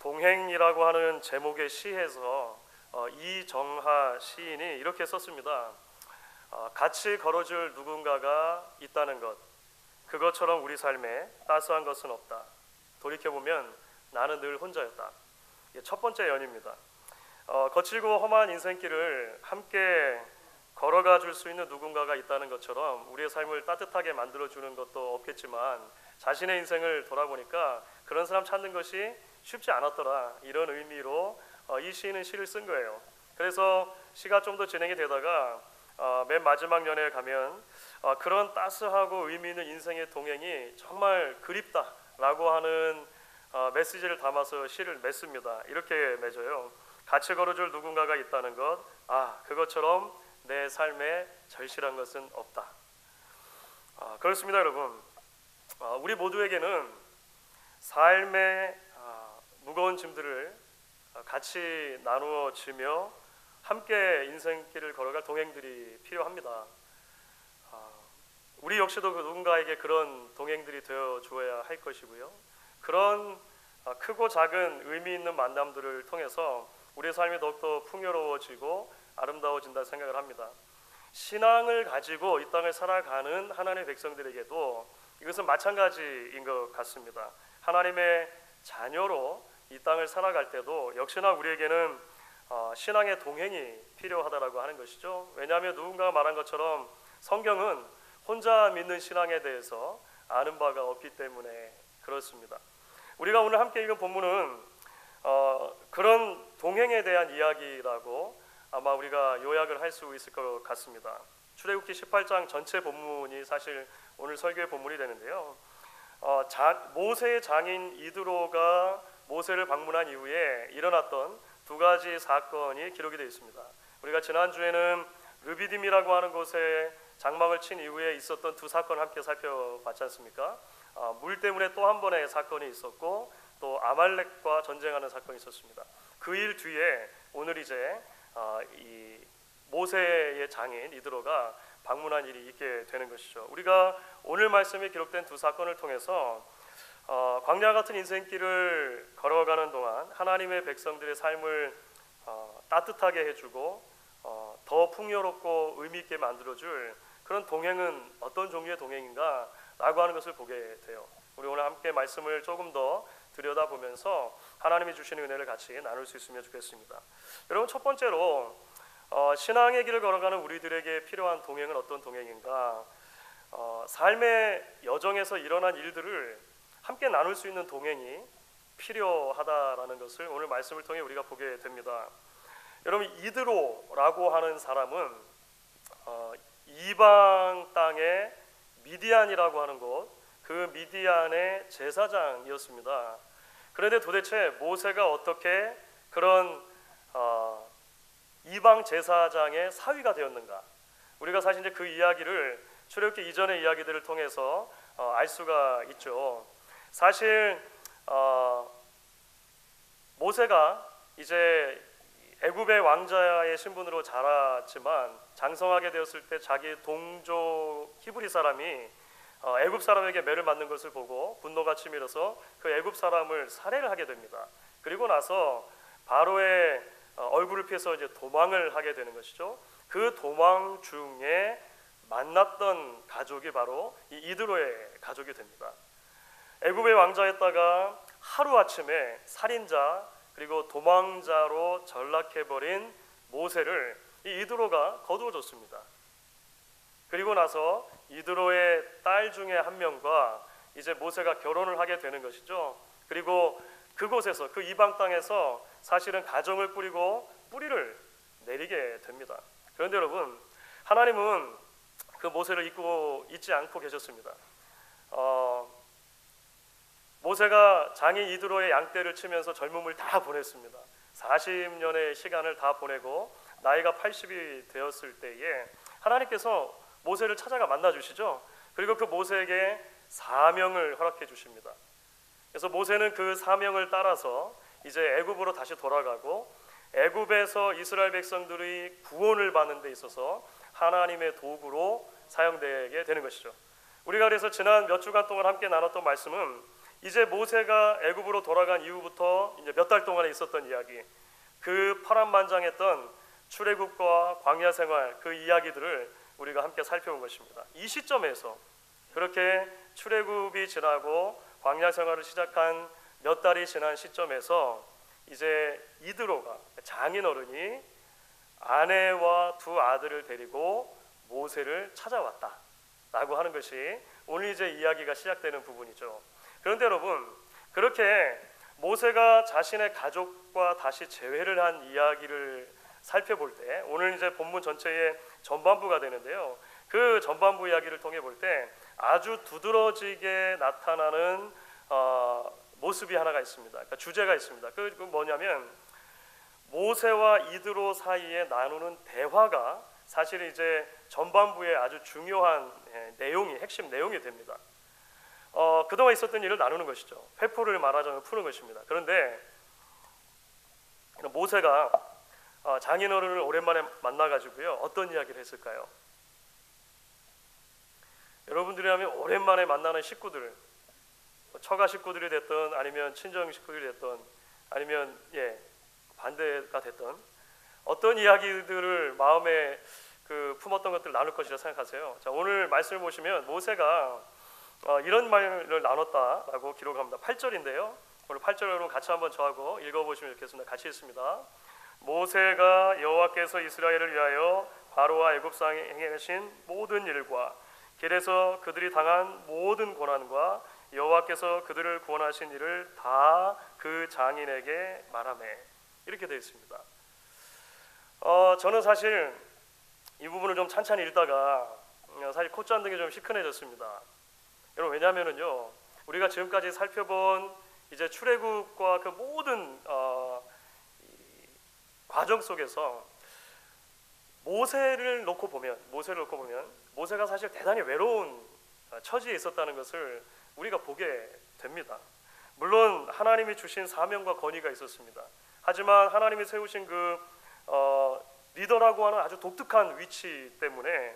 동행이라고 하는 제목의 시에서 이정하 시인이 이렇게 썼습니다. 같이 걸어줄 누군가가 있다는 것, 그것처럼 우리 삶에 따스한 것은 없다. 돌이켜보면 나는 늘 혼자였다. 이게 첫 번째 연입니다. 거칠고 험한 인생길을 함께 걸어가 줄 수 있는 누군가가 있다는 것처럼 우리의 삶을 따뜻하게 만들어주는 것도 없겠지만 자신의 인생을 돌아보니까 그런 사람 찾는 것이 쉽지 않았더라, 이런 의미로 이 시인은 시를 쓴 거예요. 그래서 시가 좀 더 진행이 되다가 맨 마지막 연에 가면 그런 따스하고 의미 있는 인생의 동행이 정말 그립다라고 하는 메시지를 담아서 시를 맺습니다. 이렇게 맺어요. 같이 걸어줄 누군가가 있다는 것, 그것처럼 내 삶에 절실한 것은 없다. 그렇습니다, 여러분. 우리 모두에게는 삶의 무거운 짐들을 같이 나누어 지며 함께 인생길을 걸어갈 동행들이 필요합니다. 우리 역시도 그 누군가에게 그런 동행들이 되어 주어야 할 것이고요. 그런 크고 작은 의미 있는 만남들을 통해서 우리의 삶이 더욱더 풍요로워지고 아름다워진다 생각을 합니다. 신앙을 가지고 이 땅을 살아가는 하나님의 백성들에게도 이것은 마찬가지인 것 같습니다. 하나님의 자녀로 이 땅을 살아갈 때도 역시나 우리에게는 신앙의 동행이 필요하다라고 하는 것이죠. 왜냐하면 누군가가 말한 것처럼 성경은 혼자 믿는 신앙에 대해서 아는 바가 없기 때문에 그렇습니다. 우리가 오늘 함께 읽은 본문은 그런 동행에 대한 이야기라고 아마 우리가 요약을 할 수 있을 것 같습니다. 출애굽기 18장 전체 본문이 사실 오늘 설교의 본문이 되는데요. 모세의 장인 이드로가 모세를 방문한 이후에 일어났던 두 가지 사건이 기록이 되어 있습니다. 우리가 지난주에는 르비딤이라고 하는 곳에 장막을 친 이후에 있었던 두 사건을 함께 살펴봤지 않습니까? 물 때문에 또 한 번의 사건이 있었고 또 아말렉과 전쟁하는 사건이 있었습니다. 그 일 뒤에 오늘 이제 이 모세의 장인 이드로가 방문한 일이 있게 되는 것이죠. 우리가 오늘 말씀에 기록된 두 사건을 통해서 광야 같은 인생길을 걸어가는 동안 하나님의 백성들의 삶을 따뜻하게 해주고 더 풍요롭고 의미 있게 만들어줄 그런 동행은 어떤 종류의 동행인가 라고 하는 것을 보게 돼요. 우리 오늘 함께 말씀을 조금 더 들여다보면서 하나님이 주시는 은혜를 같이 나눌 수 있으면 좋겠습니다. 여러분, 첫 번째로 신앙의 길을 걸어가는 우리들에게 필요한 동행은 어떤 동행인가? 삶의 여정에서 일어난 일들을 함께 나눌 수 있는 동행이 필요하다라는 것을 오늘 말씀을 통해 우리가 보게 됩니다. 여러분, 이드로라고 하는 사람은 이방 땅의 미디안이라고 하는 곳, 그 미디안의 제사장이었습니다. 그런데 도대체 모세가 어떻게 그런 이방 제사장의 사위가 되었는가? 우리가 사실 이제 그 이야기를 출애굽기 이전의 이야기들을 통해서 알 수가 있죠. 사실 모세가 이제 애굽의 왕자의 신분으로 자랐지만 장성하게 되었을 때 자기 동족 히브리 사람이 애굽 사람에게 매를 맞는 것을 보고 분노가 치밀어서 그 애굽 사람을 살해를 하게 됩니다. 그리고 나서 바로의 얼굴을 피해서 이제 도망을 하게 되는 것이죠. 그 도망 중에 만났던 가족이 바로 이 이드로의 가족이 됩니다. 애굽의 왕자였다가 하루아침에 살인자 그리고 도망자로 전락해버린 모세를 이 이드로가 거두어줬습니다. 그리고 나서 이드로의 딸 중에 한 명과 이제 모세가 결혼을 하게 되는 것이죠. 그리고 그곳에서, 그 이방 땅에서 사실은 가정을 꾸리고 뿌리를 내리게 됩니다. 그런데 여러분, 하나님은 그 모세를 잊지 않고 계셨습니다. 모세가 장인 이드로의 양떼를 치면서 젊음을 다 보냈습니다. 40년의 시간을 다 보내고 나이가 80이 되었을 때에 하나님께서 모세를 찾아가 만나주시죠. 그리고 그 모세에게 사명을 허락해 주십니다. 그래서 모세는 그 사명을 따라서 이제 애굽으로 다시 돌아가고 애굽에서 이스라엘 백성들이 구원을 받는 데 있어서 하나님의 도구로 사용되게 되는 것이죠. 우리가 그래서 지난 몇 주간 동안 함께 나눴던 말씀은 이제 모세가 애굽으로 돌아간 이후부터 이제 몇 달 동안에 있었던 이야기, 그 파란만장했던 출애굽과 광야 생활, 그 이야기들을 우리가 함께 살펴본 것입니다. 이 시점에서 그렇게 출애굽이 지나고 광야 생활을 시작한 몇 달이 지난 시점에서 이제 이드로가, 장인어른이 아내와 두 아들을 데리고 모세를 찾아왔다라고 하는 것이 오늘 이제 이야기가 시작되는 부분이죠. 그런데 여러분, 그렇게 모세가 자신의 가족과 다시 재회를 한 이야기를 살펴볼 때, 오늘 이제 본문 전체의 전반부가 되는데요, 그 전반부 이야기를 통해 볼 때 아주 두드러지게 나타나는 모습이 하나가 있습니다. 그러니까 주제가 있습니다. 그 뭐냐면 모세와 이드로 사이에 나누는 대화가 사실 이제 전반부의 아주 중요한 내용이, 핵심 내용이 됩니다. 그동안 있었던 일을 나누는 것이죠. 회포를 말하자면 푸는 것입니다. 그런데 모세가 장인어른을 오랜만에 만나가지고요, 어떤 이야기를 했을까요? 여러분들이 하면 오랜만에 만나는 식구들, 처가 식구들이 됐던 아니면 친정 식구들이 됐던 아니면 반대가 됐던 어떤 이야기들을 마음에 품었던 것들을 나눌 것이라 생각하세요. 자, 오늘 말씀을 보시면 모세가 이런 말을 나눴다라고 기록합니다. 8절인데요. 오늘 8절로 같이 한번 저하고 읽어보시면 좋겠습니다. 같이 읽습니다. 모세가 여호와께서 이스라엘을 위하여 바로와 애굽 땅에 행하신 모든 일과 길에서 그들이 당한 모든 고난과 여호와께서 그들을 구원하신 일을 다 그 장인에게 말하매, 이렇게 되어 있습니다. 저는 사실 이 부분을 좀 찬찬히 읽다가 사실 콧잔등이 좀 시큰해졌습니다. 여러분, 왜냐하면요, 우리가 지금까지 살펴본 이제 출애굽과 그 모든 과정 속에서 모세를 놓고 보면 모세가 사실 대단히 외로운 처지에 있었다는 것을 우리가 보게 됩니다. 물론 하나님이 주신 사명과 권위가 있었습니다. 하지만 하나님이 세우신 그 리더라고 하는 아주 독특한 위치 때문에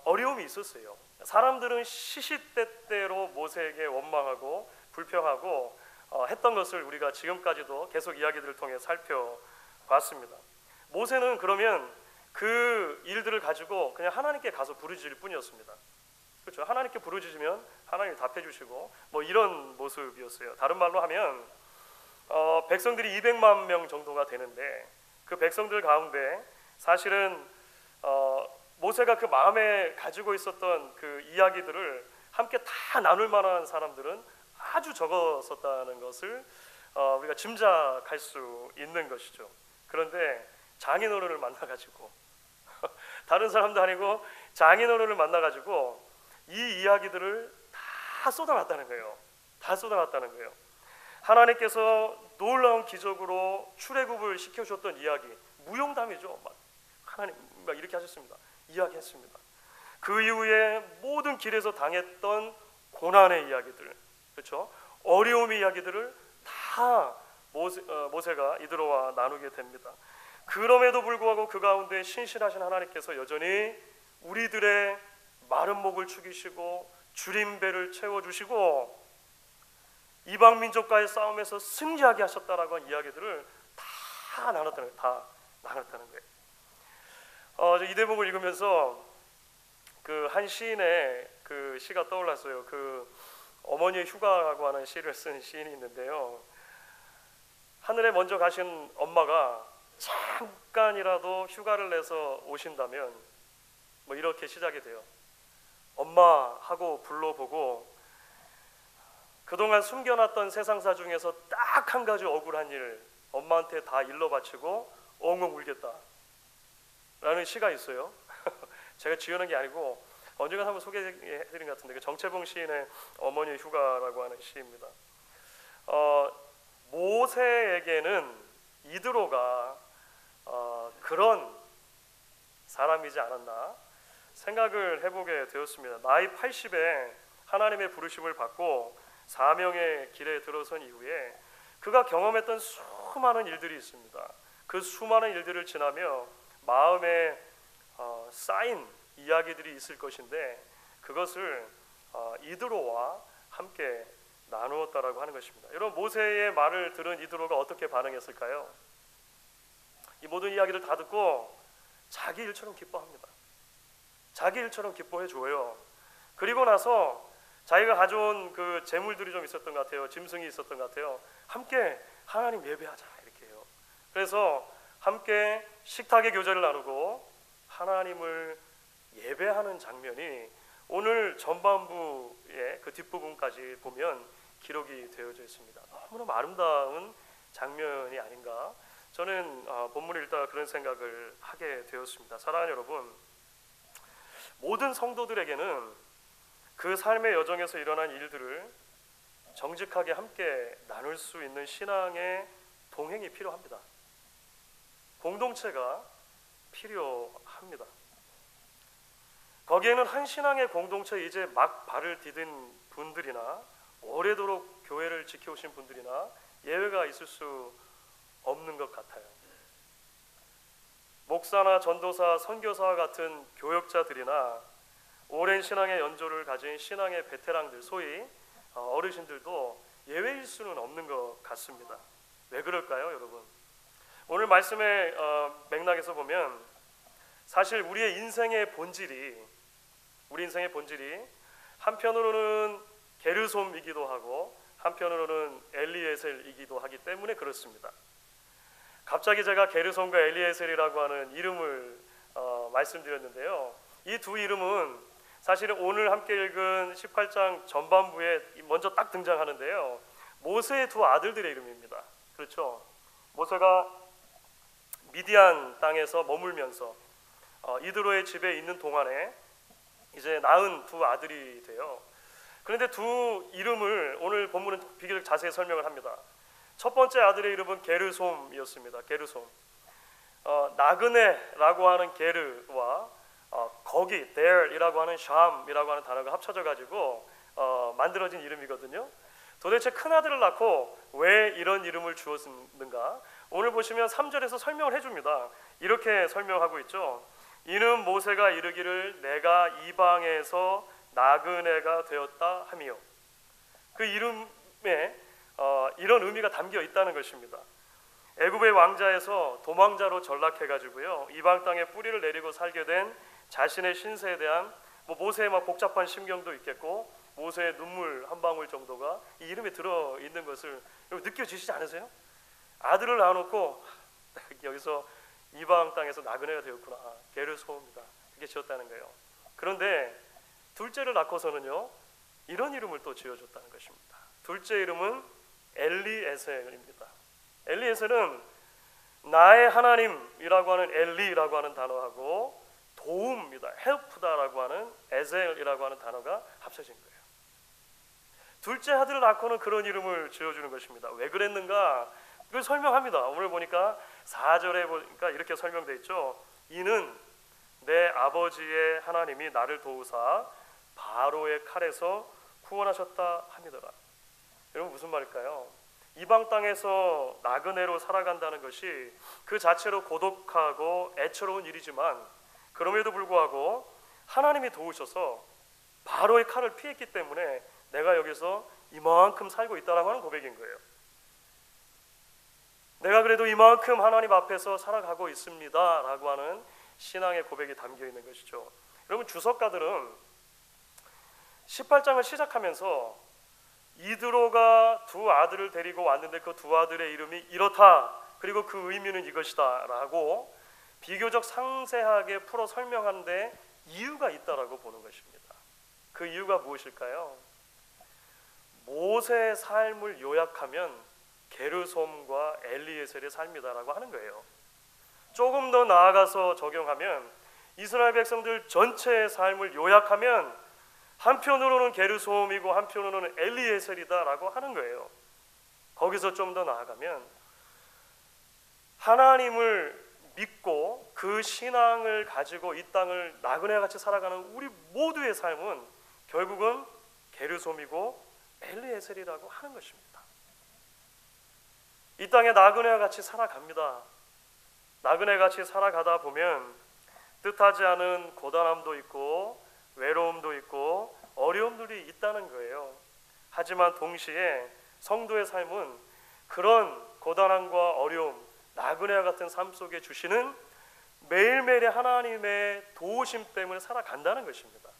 어려움이 있었어요. 사람들은 시시때때로 모세에게 원망하고 불평하고 했던 것을 우리가 지금까지도 계속 이야기들을 통해 살펴봤습니다. 모세는 그러면 그 일들을 가지고 그냥 하나님께 가서 부르짖을 뿐이었습니다. 그렇죠? 하나님께 부르짖으면 하나님이 답해 주시고 뭐 이런 모습이었어요. 다른 말로 하면 백성들이 200만 명 정도가 되는데 그 백성들 가운데 사실은 모세가 그 마음에 가지고 있었던 그 이야기들을 함께 다 나눌 만한 사람들은 아주 적었었다는 것을 우리가 짐작할 수 있는 것이죠. 그런데 장인어른을 만나가지고 다른 사람도 아니고 장인어른을 만나가지고 이 이야기들을 다 쏟아놨다는 거예요. 다 쏟아놨다는 거예요. 하나님께서 놀라운 기적으로 출애굽을 시켜주셨던 이야기, 무용담이죠. 하나님 이렇게 하셨습니다. 이야기했습니다. 그 이후에 모든 길에서 당했던 고난의 이야기들, 그렇죠? 어려움의 이야기들을 다 모세가 이드로와 나누게 됩니다. 그럼에도 불구하고 그 가운데 신실하신 하나님께서 여전히 우리들의 마른 목을 축이시고 주린 배를 채워주시고 이방 민족과의 싸움에서 승리하게 하셨다라고 한 이야기들을 다 나눴다는 거예요. 이 대목을 읽으면서 그 한 시인의 그 시가 떠올랐어요. 그 어머니의 휴가라고 하는 시를 쓴 시인이 있는데요. 하늘에 먼저 가신 엄마가 잠깐이라도 휴가를 내서 오신다면 뭐 이렇게 시작이 돼요. 엄마 하고 불러보고 그동안 숨겨놨던 세상사 중에서 딱 한 가지 억울한 일 엄마한테 다 일러 바치고 엉엉 울겠다 라는 시가 있어요. 제가 지어낸 게 아니고 언젠가 한번 소개해드린 것 같은데 그 정채봉 시인의 어머니의 휴가라고 하는 시입니다. 모세에게는 이드로가 그런 사람이지 않았나 생각을 해보게 되었습니다. 나이 80에 하나님의 부르심을 받고 사명의 길에 들어선 이후에 그가 경험했던 수많은 일들이 있습니다. 그 수많은 일들을 지나며 마음에 쌓인 이야기들이 있을 것인데 그것을 이드로와 함께 나누었다라고 하는 것입니다. 여러분, 모세의 말을 들은 이드로가 어떻게 반응했을까요? 이 모든 이야기를 다 듣고 자기 일처럼 기뻐합니다. 자기 일처럼 기뻐해 줘요. 그리고 나서 자기가 가져온 그 재물들이 좀 있었던 것 같아요. 짐승이 있었던 것 같아요. 함께 하나님 예배하자 이렇게 해요. 그래서 함께 식탁의 교제를 나누고 하나님을 예배하는 장면이 오늘 전반부의 그 뒷부분까지 보면 기록이 되어져 있습니다. 너무나 아름다운 장면이 아닌가, 저는 본문을 읽다가 그런 생각을 하게 되었습니다. 사랑하는 여러분, 모든 성도들에게는 그 삶의 여정에서 일어난 일들을 정직하게 함께 나눌 수 있는 신앙의 동행이 필요합니다. 공동체가 필요합니다. 거기에는 한 신앙의 공동체 이제 막 발을 디딘 분들이나 오래도록 교회를 지켜오신 분들이나 예외가 있을 수 없는 것 같아요. 목사나 전도사, 선교사와 같은 교역자들이나 오랜 신앙의 연조를 가진 신앙의 베테랑들, 소위 어르신들도 예외일 수는 없는 것 같습니다. 왜 그럴까요, 여러분? 오늘 말씀의 맥락에서 보면 사실 우리 인생의 본질이 한편으로는 게르솜이기도 하고 한편으로는 엘리에셀이기도 하기 때문에 그렇습니다. 갑자기 제가 게르솜과 엘리에셀이라고 하는 이름을 말씀드렸는데요. 이 두 이름은 사실은 오늘 함께 읽은 18장 전반부에 먼저 딱 등장하는데요. 모세의 두 아들들의 이름입니다. 그렇죠? 모세가 미디안 땅에서 머물면서 이드로의 집에 있는 동안에 이제 낳은 두 아들이 돼요. 그런데 두 이름을 오늘 본문은 비교적 자세히 설명을 합니다. 첫 번째 아들의 이름은 게르솜이었습니다. 게르솜. 나그네라고 하는 게르와 거기 there이라고 하는 샴이라고 하는 단어가 합쳐져 가지고 만들어진 이름이거든요. 도대체 큰 아들을 낳고 왜 이런 이름을 주었는가? 오늘 보시면 3절에서 설명을 해줍니다. 이렇게 설명하고 있죠. 이는 모세가 이르기를 내가 이방에서 나그네가 되었다 하미요. 그 이름에 이런 의미가 담겨 있다는 것입니다. 애굽의 왕자에서 도망자로 전락해가지고요, 이방 땅에 뿌리를 내리고 살게 된 자신의 신세에 대한 모세의 막 복잡한 심경도 있겠고 모세의 눈물 한 방울 정도가 이 이름에 들어 있는 것을 여러분 느껴지시지 않으세요? 아들을 낳아놓고 여기서 이방 땅에서 나그네가 되었구나, 게르솜이다, 이렇게 지었다는 거예요. 그런데 둘째를 낳고서는요, 이런 이름을 또 지어줬다는 것입니다. 둘째 이름은 엘리에셀입니다. 엘리에셀은 나의 하나님이라고 하는 엘리라고 하는 단어하고 도움이다, 헬프다라고 하는 에셀이라고 하는 단어가 합쳐진 거예요. 둘째 아들을 낳고는 그런 이름을 지어주는 것입니다. 왜 그랬는가? 그걸 설명합니다. 오늘 보니까 4절에 보니까 이렇게 설명되어 있죠. 이는 내 아버지의 하나님이 나를 도우사 바로의 칼에서 구원하셨다 함이더라. 여러분 무슨 말일까요? 이방 땅에서 나그네로 살아간다는 것이 그 자체로 고독하고 애처로운 일이지만 그럼에도 불구하고 하나님이 도우셔서 바로의 칼을 피했기 때문에 내가 여기서 이만큼 살고 있다라고 하는 고백인 거예요. 내가 그래도 이만큼 하나님 앞에서 살아가고 있습니다 라고 하는 신앙의 고백이 담겨 있는 것이죠. 여러분, 주석가들은 18장을 시작하면서 이드로가 두 아들을 데리고 왔는데 그 두 아들의 이름이 이렇다, 그리고 그 의미는 이것이다 라고 비교적 상세하게 풀어 설명하는데 이유가 있다라고 보는 것입니다. 그 이유가 무엇일까요? 모세의 삶을 요약하면 게르솜과 엘리에셀의 삶이다라고 하는 거예요. 조금 더 나아가서 적용하면 이스라엘 백성들 전체의 삶을 요약하면 한편으로는 게르솜이고 한편으로는 엘리에셀이다라고 하는 거예요. 거기서 좀 더 나아가면 하나님을 믿고 그 신앙을 가지고 이 땅을 나그네같이 살아가는 우리 모두의 삶은 결국은 게르솜이고 엘리에셀이라고 하는 것입니다. 이 땅에 나그네와 같이 살아갑니다. 나그네같이 살아가다 보면 뜻하지 않은 고단함도 있고 외로움도 있고 어려움들이 있다는 거예요. 하지만 동시에 성도의 삶은 그런 고단함과 어려움, 나그네와 같은 삶 속에 주시는 매일매일의 하나님의 도우심 때문에 살아간다는 것입니다.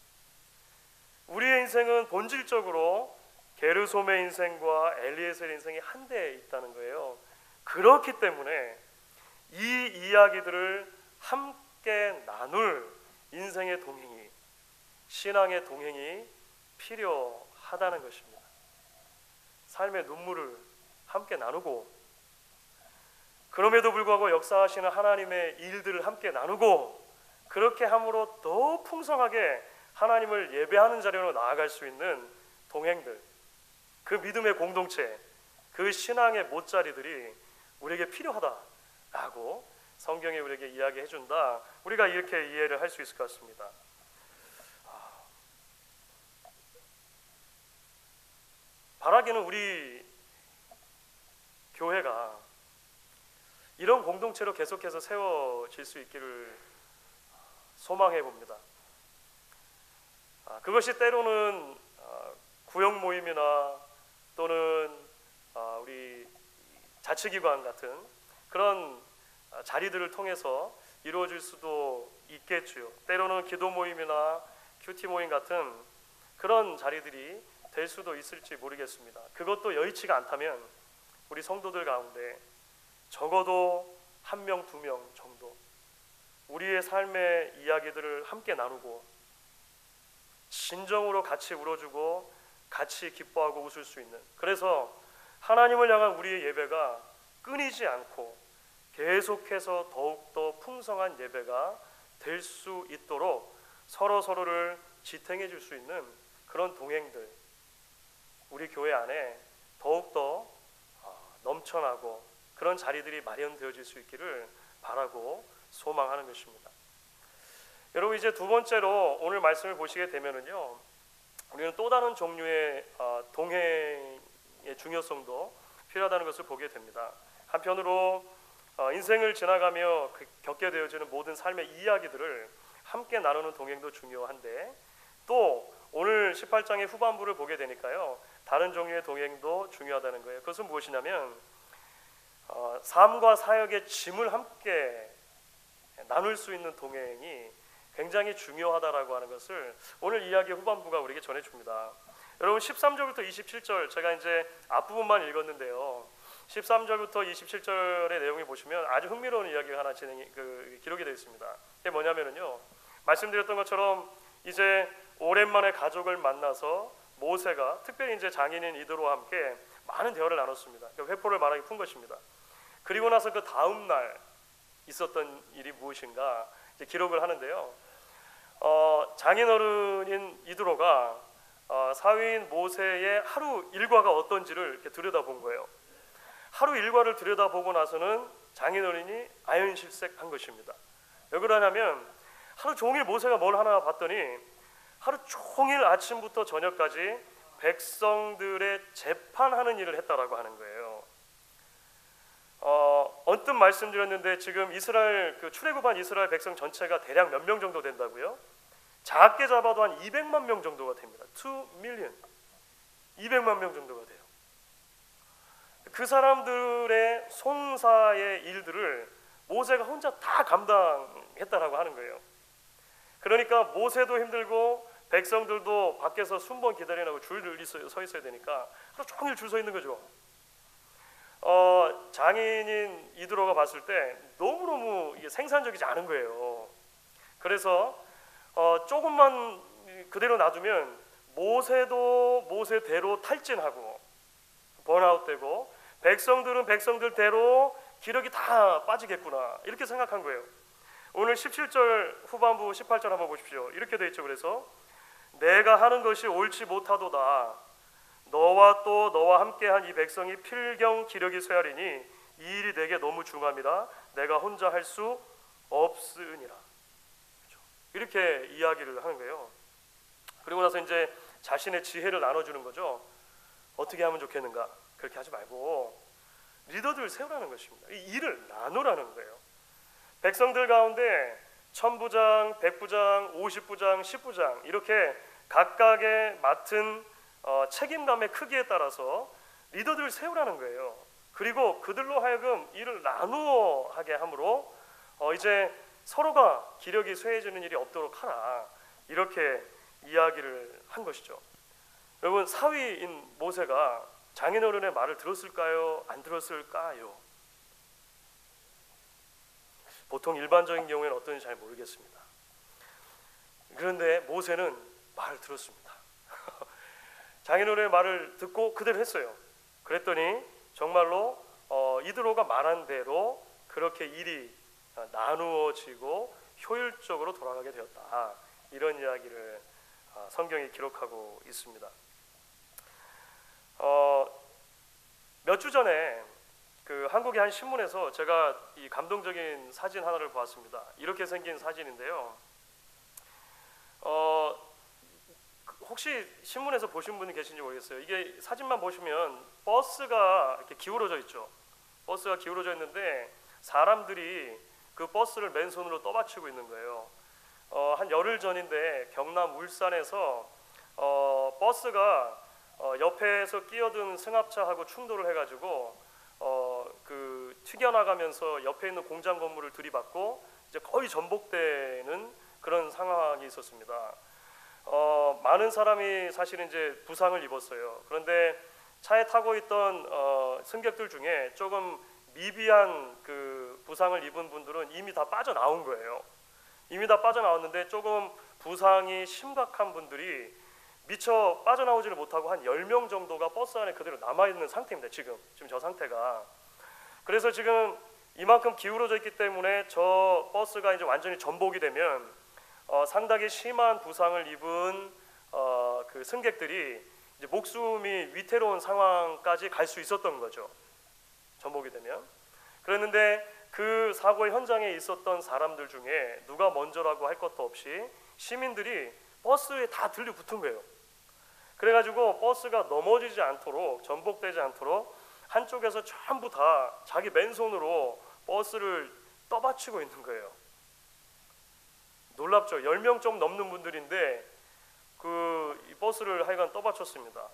우리의 인생은 본질적으로 게르솜의 인생과 엘리에셀의 인생이 한데 있다는 거예요. 그렇기 때문에 이 이야기들을 함께 나눌 인생의 동행이, 신앙의 동행이 필요하다는 것입니다. 삶의 눈물을 함께 나누고, 그럼에도 불구하고 역사하시는 하나님의 일들을 함께 나누고, 그렇게 함으로 더 풍성하게 하나님을 예배하는 자리로 나아갈 수 있는 동행들, 그 믿음의 공동체, 그 신앙의 못자리들이 우리에게 필요하다라고 성경이 우리에게 이야기해 준다. 우리가 이렇게 이해를 할 수 있을 것 같습니다. 바라기는 우리 교회가 이런 공동체로 계속해서 세워질 수 있기를 소망해 봅니다. 그것이 때로는 구역 모임이나 또는 우리 자치기관 같은 그런 자리들을 통해서 이루어질 수도 있겠죠. 때로는 기도 모임이나 큐티 모임 같은 그런 자리들이 될 수도 있을지 모르겠습니다. 그것도 여의치가 않다면 우리 성도들 가운데 적어도 1명, 2명 정도 우리의 삶의 이야기들을 함께 나누고 진정으로 같이 울어주고 같이 기뻐하고 웃을 수 있는, 그래서 하나님을 향한 우리의 예배가 끊이지 않고 계속해서 더욱더 풍성한 예배가 될 수 있도록 서로를 지탱해 줄 수 있는 그런 동행들, 우리 교회 안에 더욱더 넘쳐나고 그런 자리들이 마련되어질 수 있기를 바라고 소망하는 것입니다. 여러분, 이제 두 번째로 오늘 말씀을 보시게 되면은요, 우리는 또 다른 종류의 동행의 중요성도 필요하다는 것을 보게 됩니다. 한편으로 인생을 지나가며 겪게 되어지는 모든 삶의 이야기들을 함께 나누는 동행도 중요한데, 또 오늘 18장의 후반부를 보게 되니까요, 다른 종류의 동행도 중요하다는 거예요. 그것은 무엇이냐면 삶과 사역의 짐을 함께 나눌 수 있는 동행이 굉장히 중요하다라고 하는 것을 오늘 이야기의 후반부가 우리에게 전해줍니다. 여러분, 13절부터 27절 제가 이제 앞부분만 읽었는데요, 13절부터 27절의 내용을 보시면 아주 흥미로운 이야기가 하나 기록이 되어 있습니다. 이게 뭐냐면요, 말씀드렸던 것처럼 이제 오랜만에 가족을 만나서 모세가 특별히 이제 장인인 이드로와 함께 많은 대화를 나눴습니다. 회포를 말하게 푼 것입니다. 그리고 나서 그 다음 날 있었던 일이 무엇인가 이제 기록을 하는데요, 장인어른인 이드로가 사위인 모세의 하루 일과가 어떤지를 이렇게 들여다본 거예요. 하루 일과를 들여다보고 나서는 장인어른이 아연실색한 것입니다. 왜 그러냐면 하루 종일 모세가 뭘 하나 봤더니 하루 종일 아침부터 저녁까지 백성들의 재판하는 일을 했다라고 하는 거예요. 언뜻 말씀드렸는데 지금 이스라엘 출애굽한 이스라엘 백성 전체가 대략 몇 명 정도 된다고요? 작게 잡아도 한 200만 명 정도가 됩니다. 2 million, 200만 명 정도가 돼요. 그 사람들의 송사의 일들을 모세가 혼자 다 감당했다라고 하는 거예요. 그러니까 모세도 힘들고 백성들도 밖에서 순번 기다리라고 줄을 서 있어야 되니까 하루 종일 줄 서 있는 거죠. 장인인 이드로가 봤을 때 너무너무 이게 생산적이지 않은 거예요. 그래서 조금만 그대로 놔두면 모세도 모세대로 탈진하고 번아웃되고 백성들은 백성들대로 기력이 다 빠지겠구나, 이렇게 생각한 거예요. 오늘 17절 후반부 18절 한번 보십시오. 이렇게 되어 있죠. 그래서 내가 하는 것이 옳지 못하도다. 너와 또 너와 함께한 이 백성이 필경 기력이 쇠하리니 이 일이 내게 너무 중함이라 내가 혼자 할 수 없으니라. 그렇죠? 이렇게 이야기를 하는 거예요. 그리고 나서 이제 자신의 지혜를 나눠주는 거죠. 어떻게 하면 좋겠는가? 그렇게 하지 말고 리더들을 세우라는 것입니다. 이 일을 나누라는 거예요. 백성들 가운데 1000부장, 100부장, 50부장, 10부장 이렇게 각각의 맡은 책임감의 크기에 따라서 리더들을 세우라는 거예요. 그리고 그들로 하여금 일을 나누어 하게 함으로 이제 서로가 기력이 쇠해지는 일이 없도록 하라, 이렇게 이야기를 한 것이죠. 여러분, 사위인 모세가 장인어른의 말을 들었을까요? 안 들었을까요? 보통 일반적인 경우에는 어떤지 잘 모르겠습니다. 그런데 모세는 말을 들었습니다. 장인어른의 말을 듣고 그대로 했어요. 그랬더니 정말로 이드로가 말한 대로 그렇게 일이 나누어지고 효율적으로 돌아가게 되었다, 이런 이야기를 성경이 기록하고 있습니다. 몇 주 전에 그 한국의 한 신문에서 제가 이 감동적인 사진 하나를 보았습니다. 이렇게 생긴 사진인데요. 혹시 신문에서 보신 분이 계신지 모르겠어요. 이게 사진만 보시면 버스가 이렇게 기울어져 있죠. 버스가 기울어져 있는데 사람들이 그 버스를 맨손으로 떠받치고 있는 거예요. 한 열흘 전인데 경남 울산에서 버스가 옆에서 끼어든 승합차하고 충돌을 해가지고 그 튀겨나가면서 옆에 있는 공장 건물을 들이받고 이제 거의 전복되는 그런 상황이 있었습니다. 많은 사람이 사실은 이제 부상을 입었어요. 그런데 차에 타고 있던 승객들 중에 조금 미비한 그 부상을 입은 분들은 이미 다 빠져나온 거예요. 이미 다 빠져나왔는데 조금 부상이 심각한 분들이 미처 빠져나오지를 못하고 한 10명 정도가 버스 안에 그대로 남아있는 상태입니다. 지금 저 상태가. 그래서 지금 이만큼 기울어져 있기 때문에 저 버스가 이제 완전히 전복이 되면 상당히 심한 부상을 입은 그 승객들이 이제 목숨이 위태로운 상황까지 갈 수 있었던 거죠. 전복이 되면. 그랬는데 그 사고 현장에 있었던 사람들 중에 누가 먼저라고 할 것도 없이 시민들이 버스에 다 들려붙은 거예요. 그래가지고 버스가 넘어지지 않도록, 전복되지 않도록 한쪽에서 전부 다 자기 맨손으로 버스를 떠받치고 있는 거예요. 놀랍죠. 10명 좀 넘는 분들인데 이 버스를 하여간 떠받쳤습니다.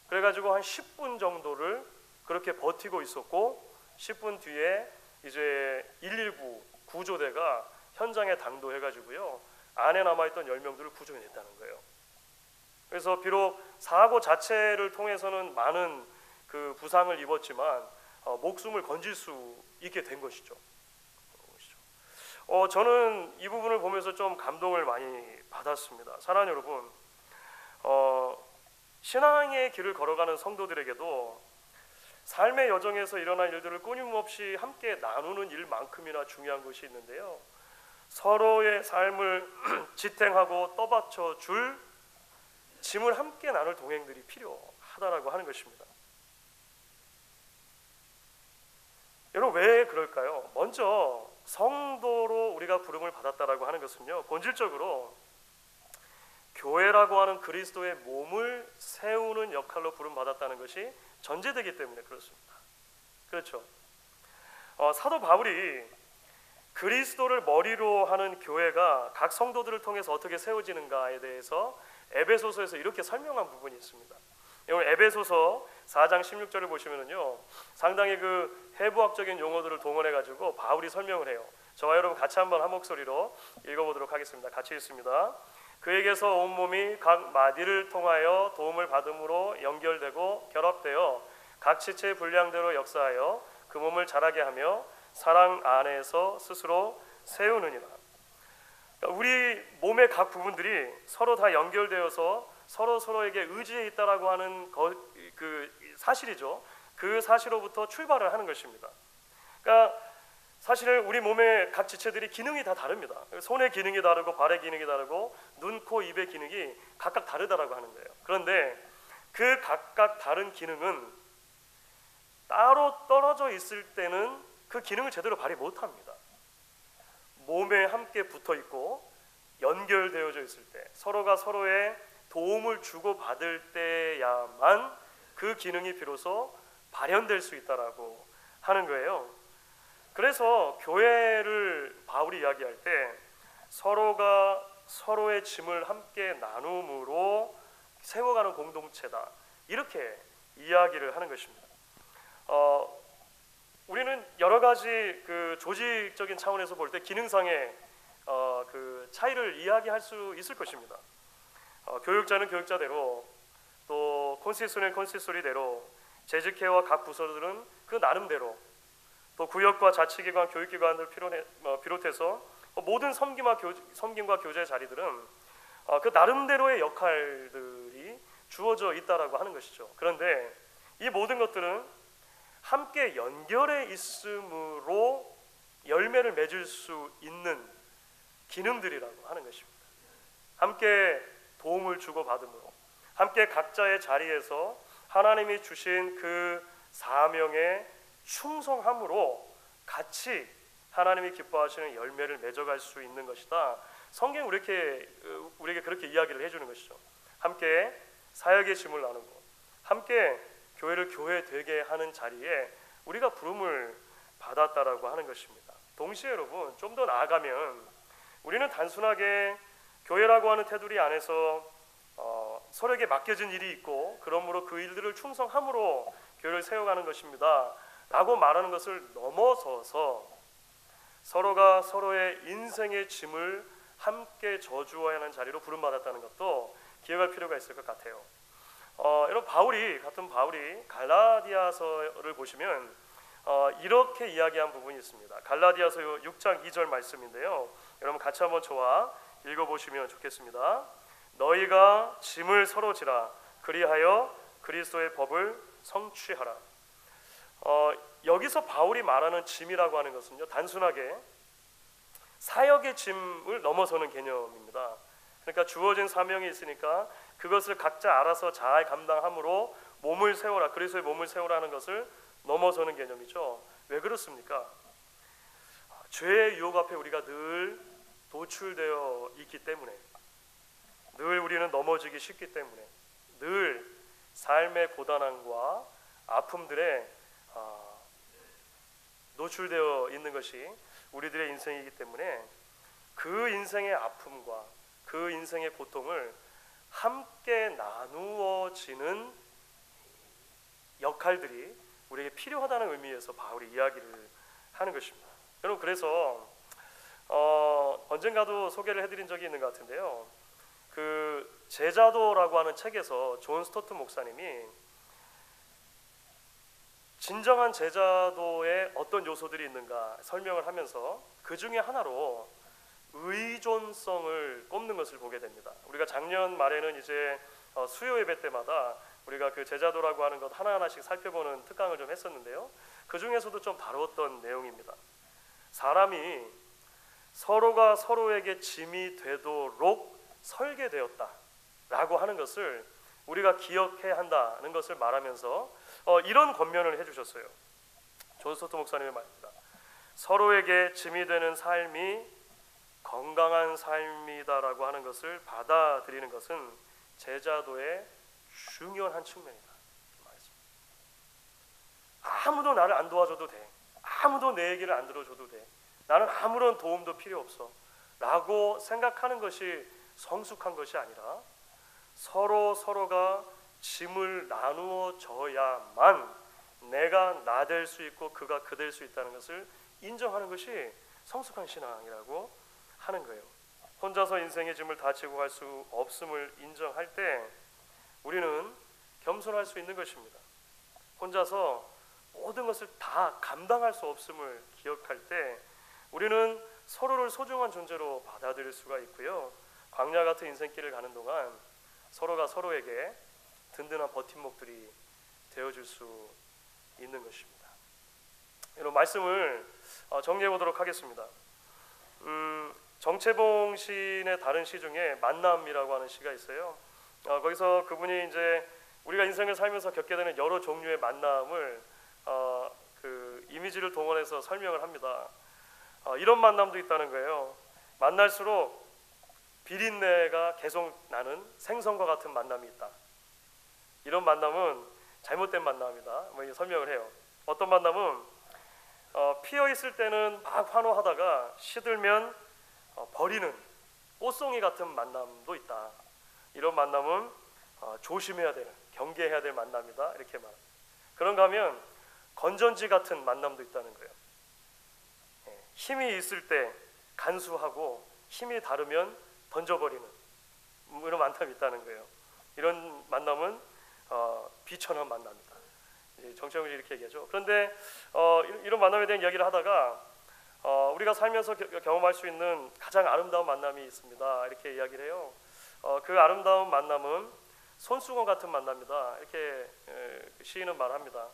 그래가지고 한 10분 정도를 그렇게 버티고 있었고 10분 뒤에 이제 119 구조대가 현장에 당도해가지고요, 안에 남아있던 10명들을 구조해냈다는 거예요. 그래서 비록 사고 자체를 통해서는 많은 그 부상을 입었지만 목숨을 건질 수 있게 된 것이죠. 저는 이 부분을 보면서 좀 감동을 많이 받았습니다. 사랑하는 여러분, 신앙의 길을 걸어가는 성도들에게도 삶의 여정에서 일어난 일들을 끊임없이 함께 나누는 일만큼이나 중요한 것이 있는데요, 서로의 삶을 지탱하고 떠받쳐 줄 짐을 함께 나눌 동행들이 필요하다라고 하는 것입니다. 여러분, 왜 그럴까요? 먼저 성도로 우리가 부름을 받았다라고 하는 것은요, 본질적으로 교회라고 하는 그리스도의 몸을 세우는 역할로 부름받았다는 것이 전제되기 때문에 그렇습니다. 그렇죠? 사도 바울이 그리스도를 머리로 하는 교회가 각 성도들을 통해서 어떻게 세워지는가에 대해서 에베소서에서 이렇게 설명한 부분이 있습니다. 여러분, 에베소서 4장 16절을 보시면은요, 상당히 그 해부학적인 용어들을 동원해 가지고 바울이 설명을 해요. 저와 여러분 같이 한번 한 목소리로 읽어보도록 하겠습니다. 같이 읽습니다. 그에게서 온 몸이 각 마디를 통하여 도움을 받음으로 연결되고 결합되어 각 지체의 분량대로 역사하여 그 몸을 자라게 하며 사랑 안에서 스스로 세우느니라. 우리 몸의 각 부분들이 서로 다 연결되어서 서로에게 의지해 있다라고 하는 그 사실이죠. 그 사실로부터 출발을 하는 것입니다. 그러니까 사실 우리 몸의 각 지체들이 기능이 다 다릅니다. 손의 기능이 다르고 발의 기능이 다르고 눈, 코, 입의 기능이 각각 다르다라고 하는 거예요. 그런데 그 각각 다른 기능은 따로 떨어져 있을 때는 그 기능을 제대로 발휘 못합니다. 몸에 함께 붙어 있고 연결되어져 있을 때, 서로가 서로의 도움을 주고받을 때야만 그 기능이 비로소 발현될 수 있다라고 하는 거예요. 그래서 교회를 바울이 이야기할 때 서로가 서로의 짐을 함께 나눔으로 세워가는 공동체다. 이렇게 이야기를 하는 것입니다. 우리는 여러 가지 그 조직적인 차원에서 볼 때 기능상의 그 차이를 이야기할 수 있을 것입니다. 교육자는 교육자대로, 또 콘시스토리는 콘시스토리대로, 재직회와 각 부서들은 그 나름대로, 또 구역과 자치기관, 교육기관을 비롯해서 모든 섬김과 교제의 자리들은 그 나름대로의 역할들이 주어져 있다라고 하는 것이죠. 그런데 이 모든 것들은 함께 연결해 있음으로 열매를 맺을 수 있는 기능들이라고 하는 것입니다. 함께 도움을 주고받음으로, 함께 각자의 자리에서 하나님이 주신 그 사명에 충성함으로 같이 하나님이 기뻐하시는 열매를 맺어갈 수 있는 것이다. 성경이 우리에게 그렇게 이야기를 해주는 것이죠. 함께 사역의 짐을 나누고 함께 교회를 교회 되게 하는 자리에 우리가 부름을 받았다라고 하는 것입니다. 동시에 여러분, 좀 더 나아가면 우리는 단순하게 교회라고 하는 테두리 안에서 서로에게 맡겨진 일이 있고 그러므로 그 일들을 충성함으로 교회를 세워가는 것입니다 라고 말하는 것을 넘어서서 서로가 서로의 인생의 짐을 함께 져주어야 하는 자리로 부름받았다는 것도 기억할 필요가 있을 것 같아요. 여러분, 같은 바울이 갈라디아서를 보시면 이렇게 이야기한 부분이 있습니다. 갈라디아서 6장 2절 말씀인데요, 여러분 같이 한번 저와 읽어보시면 좋겠습니다. 너희가 짐을 서로 지라, 그리하여 그리스도의 법을 성취하라. 여기서 바울이 말하는 짐이라고 하는 것은요, 단순하게 사역의 짐을 넘어서는 개념입니다. 그러니까 주어진 사명이 있으니까 그것을 각자 알아서 잘 감당함으로 몸을 세워라, 그리스도의 몸을 세우라는 것을 넘어서는 개념이죠. 왜 그렇습니까? 죄의 유혹 앞에 우리가 늘 노출되어 있기 때문에, 늘 우리는 넘어지기 쉽기 때문에, 늘 삶의 고단함과 아픔들에 노출되어 있는 것이 우리들의 인생이기 때문에 그 인생의 아픔과 그 인생의 고통을 함께 나누어지는 역할들이 우리에게 필요하다는 의미에서 바울이 이야기를 하는 것입니다. 여러분, 그래서 언젠가도 소개를 해드린 적이 있는 것 같은데요, 그 제자도라고 하는 책에서 존 스토트 목사님이 진정한 제자도에 어떤 요소들이 있는가 설명을 하면서 그 중에 하나로 의존성을 꼽는 것을 보게 됩니다. 우리가 작년 말에는 이제 수요 예배 때마다 우리가 그 제자도라고 하는 것 하나하나씩 살펴보는 특강을 좀 했었는데요, 그 중에서도 좀 다뤘던 내용입니다. 사람이 서로가 서로에게 짐이 되도록 설계되었다라고 하는 것을 우리가 기억해야 한다는 것을 말하면서 이런 권면을 해주셨어요. 존 스토트 목사님의 말입니다. 서로에게 짐이 되는 삶이 건강한 삶이다라고 하는 것을 받아들이는 것은 제자도의 중요한 한 측면이다. 아무도 나를 안 도와줘도 돼, 아무도 내 얘기를 안 들어줘도 돼, 나는 아무런 도움도 필요 없어 라고 생각하는 것이 성숙한 것이 아니라 서로가 짐을 나누어 줘야만 내가 나 될 수 있고 그가 그 될 수 있다는 것을 인정하는 것이 성숙한 신앙이라고 하는 거예요. 혼자서 인생의 짐을 다 지고 갈 수 없음을 인정할 때 우리는 겸손할 수 있는 것입니다. 혼자서 모든 것을 다 감당할 수 없음을 기억할 때 우리는 서로를 소중한 존재로 받아들일 수가 있고요, 광야 같은 인생길을 가는 동안 서로가 서로에게 든든한 버팀목들이 되어줄 수 있는 것입니다. 이런 말씀을 정리해 보도록 하겠습니다. 정채봉 시인의 다른 시 중에 만남이라고 하는 시가 있어요. 거기서 그분이 이제 우리가 인생을 살면서 겪게 되는 여러 종류의 만남을 그 이미지를 동원해서 설명을 합니다. 이런 만남도 있다는 거예요. 만날수록 비린내가 계속 나는 생선과 같은 만남이 있다. 이런 만남은 잘못된 만남이다. 뭐 설명을 해요. 어떤 만남은 피어 있을 때는 막 환호하다가 시들면 버리는 꽃송이 같은 만남도 있다. 이런 만남은 조심해야 될, 경계해야 될 만남이다 이렇게 말합니다. 그런가 하면 건전지 같은 만남도 있다는 거예요. 힘이 있을 때 간수하고 힘이 다르면 던져버리는 이런 만남이 있다는 거예요. 이런 만남은 비천한 만남이다. 정치형이 이렇게 얘기하죠. 그런데 이런 만남에 대한 이야기를 하다가 우리가 살면서 경험할 수 있는 가장 아름다운 만남이 있습니다. 이렇게 이야기를 해요. 그 아름다운 만남은 손수건 같은 만남이다. 이렇게 시인은 말합니다.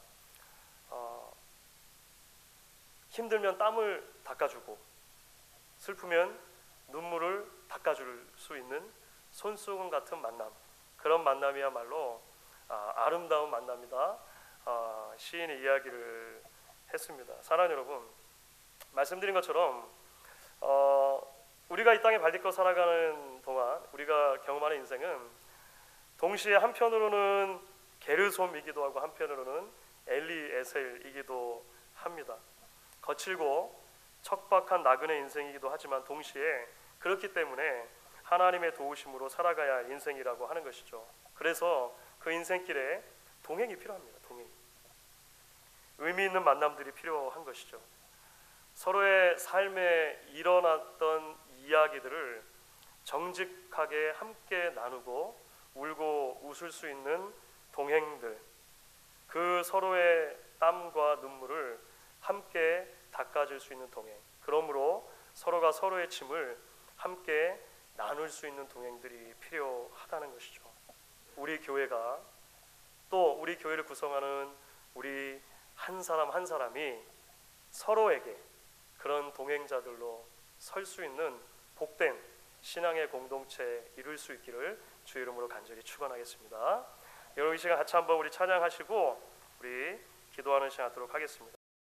힘들면 땀을 닦아주고 슬프면 눈물을 닦아줄 수 있는 손수건 같은 만남, 그런 만남이야말로 아름다운 만남이다. 시인이 이야기를 했습니다. 사랑하는 여러분, 말씀드린 것처럼 우리가 이 땅에 발딛고 살아가는 동안 우리가 경험하는 인생은 동시에 한편으로는 게르솜이기도 하고 한편으로는 엘리에셀이기도 합니다. 거칠고 척박한 나그네 인생이기도 하지만 동시에 그렇기 때문에 하나님의 도우심으로 살아가야 할 인생이라고 하는 것이죠. 그래서 그 인생길에 동행이 필요합니다. 동행. 의미 있는 만남들이 필요한 것이죠. 서로의 삶에 일어났던 이야기들을 정직하게 함께 나누고 울고 웃을 수 있는 동행들, 그 서로의 땀과 눈물을 함께 닦아줄 수 있는 동행, 그러므로 서로가 서로의 짐을 함께 나눌 수 있는 동행들이 필요하다는 것이죠. 우리 교회가 또 우리 교회를 구성하는 우리 한 사람 한 사람이 서로에게 그런 동행자들로 설 수 있는 복된 신앙의 공동체 이룰 수 있기를 주 이름으로 간절히 축원하겠습니다. 여러분 이 시간 같이 한번 우리 찬양하시고 우리 기도하는 시간 갖도록 하겠습니다.